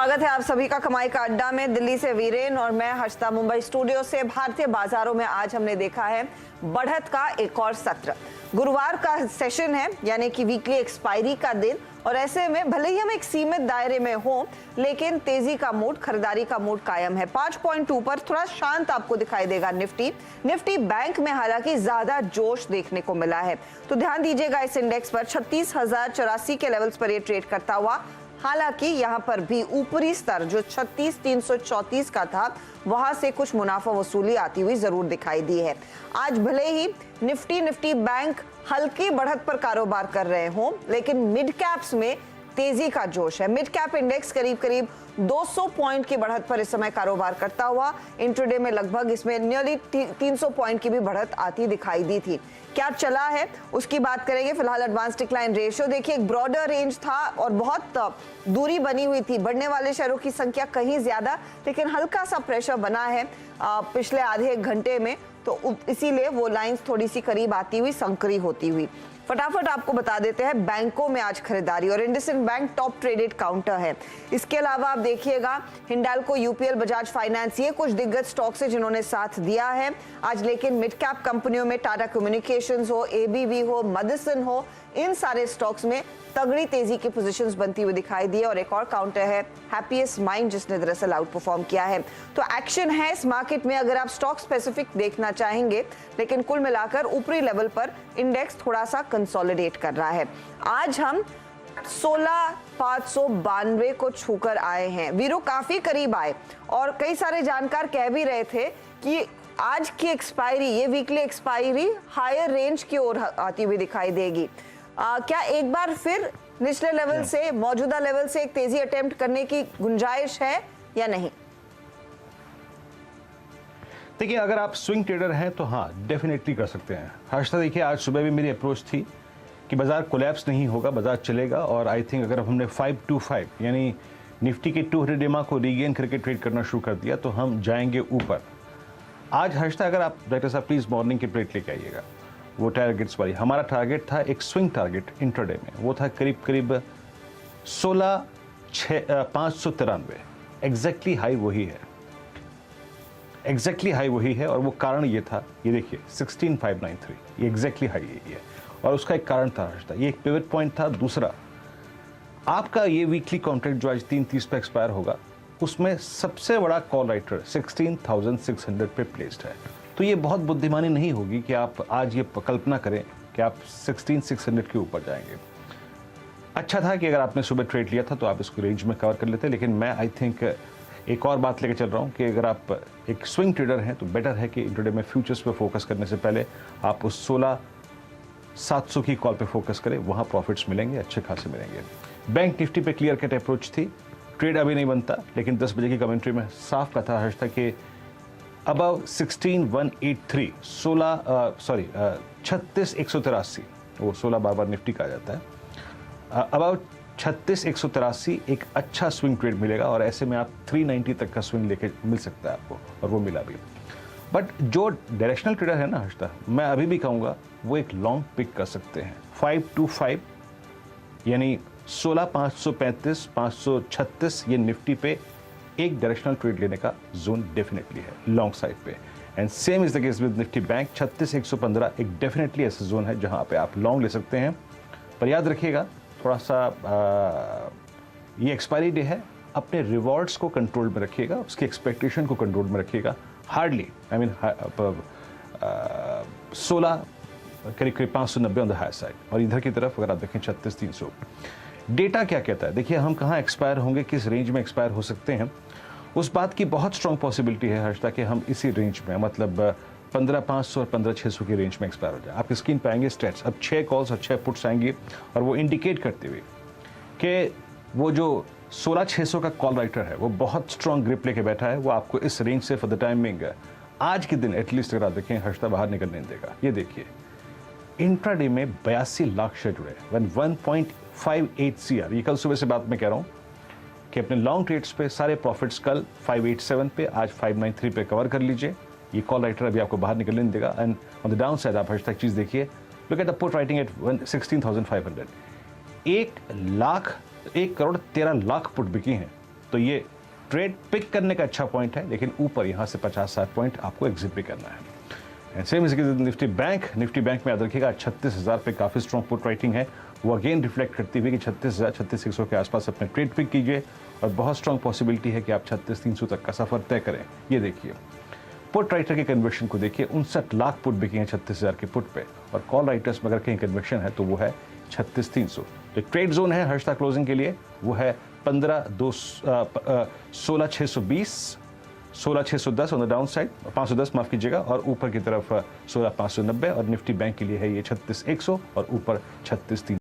स्वागत है आप सभी का कमाई का अड्डा में। दिल्ली से वीरेन और मैं हर्षिता मुंबई स्टूडियो से। भारतीय बाजारों में आज हमने देखा है बढ़त का एक और सत्र। गुरुवार का सेशन है, यानी कि वीकली एक्सपायरी का दिन, और ऐसे में भले ही हम एक सीमित दायरे में हो, लेकिन तेजी का मूड, खरीदारी का मूड कायम है। 5.2 पर थोड़ा शांत आपको दिखाई देगा निफ्टी बैंक में हालांकि ज्यादा जोश देखने को मिला है। तो ध्यान दीजिएगा इस इंडेक्स पर 36,084 के लेवल्स पर ये ट्रेड करता हुआ। हालांकि यहां पर भी ऊपरी स्तर जो 36,334 का था, वहां से कुछ मुनाफा वसूली आती हुई जरूर दिखाई दी है। आज भले ही निफ्टी बैंक हल्की बढ़त पर कारोबार कर रहे हों, लेकिन मिड कैप्स में तेजी का जोश है। मिड कैप इंडेक्स करीब 200 पॉइंट की बढ़त पर इस समय कारोबार करता हुआ। इंट्राडे में लगभग इसमें नियरली 300 पॉइंट की भी बढ़त आती दिखाई दी थी। क्या चला है उसकी बात करेंगे। फिलहाल एडवांस डिक्लाइन रेशियो देखिए, एक ब्रॉडर रेंज था और बहुत दूरी बनी हुई थी। बढ़ने वाले शेयरों की संख्या कहीं ज्यादा, लेकिन हल्का सा प्रेशर बना है पिछले आधे एक घंटे में, तो इसीलिए वो लाइंस थोड़ी सी करीब आती हुई संकरी होती हुई। फटाफट आपको बता देते हैं बैंकों में आज खरीदारी, और IndusInd bank top traded counter है। इसके अलावा आप देखिएगा हिंडाल्को, यूपीएल, बजाज फाइनेंस, ये कुछ दिग्गज स्टॉक्स है जिन्होंने साथ दिया है आज। लेकिन मिड कैप कंपनियों में टाटा कम्युनिकेशंस हो, एबीबी हो, मदसन हो, इन सारे स्टॉक्स में तगड़ी तेजी की पोजीशंस बनती हुई दिखाई दी है। और एक और काउंटर है हैप्पीएस्ट माइंड, जिसने दरअसल आउट परफॉर्म किया है। तो एक्शन है इस मार्केट में अगर आप स्टॉक स्पेसिफिक देखना चाहेंगे, लेकिन कुल मिलाकर ऊपरी लेवल पर इंडेक्स थोड़ा सा कंसोलिडेट कर रहा है। आज हम 16,592 को छूकर आए हैं। वीरो काफी करीब आए, और कई सारे जानकार कह भी रहे थे कि आज की एक्सपायरी, ये वीकली एक्सपायरी हायर रेंज की ओर आती हुई दिखाई देगी। क्या एक बार फिर निचले लेवल से, मौजूदा लेवल से एक तेजी अटेम्प्ट करने की गुंजाइश है या नहीं? देखिए, अगर आप स्विंग ट्रेडर हैं तो हाँ, डेफिनेटली कर सकते हैं। हर्षिता, देखिए आज सुबह भी मेरी अप्रोच थी कि बाजार कोलैप्स नहीं होगा, बाजार चलेगा। और आई थिंक अगर हमने 525 यानी निफ्टी के 200 EMA को रीगेन करके ट्रेड करना शुरू कर दिया तो हम जाएंगे ऊपर। आज हर्षिता, अगर आप डायरेक्टर साहब प्लीज मॉर्निंग की प्लेट लेके आइएगा, वो टारगेट्स वाली। हमारा टारगेट था एक स्विंग टारगेट इंट्राडे में, वो था करीब 16,593। एग्जैक्टली हाई वही है, एग्जैक्टली हाई वही है। और वो कारण ये था, ये देखिए 16,593, ये एग्जैक्टली हाई यही है। और उसका एक कारण था हर्षिता, ये एक पिवट पॉइंट था। दूसरा, आपका ये वीकली कॉन्ट्रैक्ट जो आज 3:30 पे एक्सपायर होगा, उसमें सबसे बड़ा कॉल राइटर 16,600 पे प्लेस्ड है। तो ये बहुत बुद्धिमानी नहीं होगी कि आप आज ये कल्पना करें कि आप 16,600 के ऊपर जाएंगे। अच्छा था कि अगर आपने सुबह ट्रेड लिया था तो आप इसको रेंज में कवर कर लेते, लेकिन मैं आई थिंक एक और बात लेके चल रहा हूँ कि अगर आप एक स्विंग ट्रेडर हैं तो बेटर है कि इंट्राडे में फ्यूचर्स पे फोकस करने से पहले आप उस 16,700 की कॉल पे फोकस करें, वहाँ प्रॉफिट्स मिलेंगे, अच्छे खासे मिलेंगे। बैंक निफ्टी पे क्लियर कट अप्रोच थी, ट्रेड अभी नहीं बनता, लेकिन 10 बजे की कमेंट्री में साफ कहा था हर्षिता कि अबव 16,183, 36,183, वो 16 बार निफ्टी कहा जाता है, अबव 36,183 एक अच्छा स्विंग ट्रेड मिलेगा। और ऐसे में आप 390 तक का स्विंग लेके मिल सकता है आपको, और वो मिला भी। बट जो डायरेक्शनल ट्रेडर है ना हर्षिता, मैं अभी भी कहूँगा वो एक लॉन्ग पिक कर सकते हैं। 525 यानी 16,535, 536, ये निफ्टी पे एक डायरेक्शनल ट्रेड लेने का जोन डेफिनेटली है लॉन्ग साइड पे। And same is the case with Nifty bank. 36,115 एक डेफिनेटली ऐसा जोन है जहां पे आप लॉन्ग ले सकते हैं। पर याद रखिएगा, थोड़ा सा ये एक्सपायरी डे है, अपने रिवॉर्ड्स को कंट्रोल में रखिएगा, उसकी एक्सपेक्टेशन को कंट्रोल में रखिएगा। हार्डली आई मीन 16 करीब 590 ऑन द हाई साइड, और इधर की तरफ अगर आप देखें 36,300। डेटा क्या कहता है, देखिए हम कहाँ एक्सपायर होंगे, किस रेंज में एक्सपायर हो सकते हैं, उस बात की बहुत स्ट्रॉन्ग पॉसिबिलिटी है हर्षिता कि हम इसी रेंज में, मतलब 15,500 और 15,600 की रेंज में एक्सपायर हो जाए। आपकी स्क्रीन पे आएंगे स्टेट्स, अब 6 कॉल्स और 6 पुट्स आएंगी, और वो इंडिकेट करते हुए कि वो जो 16,600 का कॉल राइटर है वो बहुत स्ट्रॉन्ग ग्रिप लेके बैठा है, वो आपको इस रेंज से फॉर द टाइमिंग आज के दिन एटलीस्ट अगर आप देखें हर्षिता बाहर निकलने देगा। ये देखिए इंट्राडे में 82 लाख शेयर जुड़े, 1.58 CR। ये कल सुबह से बात मैं कह रहा हूँ कि अपने लॉन्ग ट्रेड्स पे सारे प्रॉफिट्स कल 587 पे, आज 593 पे कवर कर लीजिए। ये कॉल राइटर अभी आपको बाहर निकलने नहीं देगा। And on the down side आप हर्षिता चीज देखिए, look at the put writing at 16,500। 1 crore 13 lakh put बिकी हैं तो ये ट्रेड पिक करने का अच्छा पॉइंट है, लेकिन ऊपर यहाँ से 50-60 पॉइंट आपको एग्जिट भी करना है। सेम इसके निफ्टी बैंक में याद रखिएगा 36,000 पे काफ़ी स्ट्रॉन्ग पुट राइटिंग है, वो अगेन रिफ्लेक्ट करती हुई कि 36,100 के आसपास अपने ट्रेड पिक कीजिए और बहुत स्ट्रॉन्ग पॉसिबिलिटी है कि आप 36,300 तक का सफर तय करें। ये देखिए पुट राइटर के कन्वर्शन को देखिए, 59 लाख पुट बिके हैं 36,000 के पुट पे, और कॉल राइटर्स में अगर कहीं कन्वर्शन है तो वो है 36,300। जो ट्रेड जोन है हर्षता क्लोजिंग के लिए वो है 16,620, 16,610 ऑन द डाउन साइड, 510 माफ कीजिएगा, और ऊपर की तरफ 16,590, और निफ्टी बैंक के लिए है ये 36,100 और ऊपर 36,300।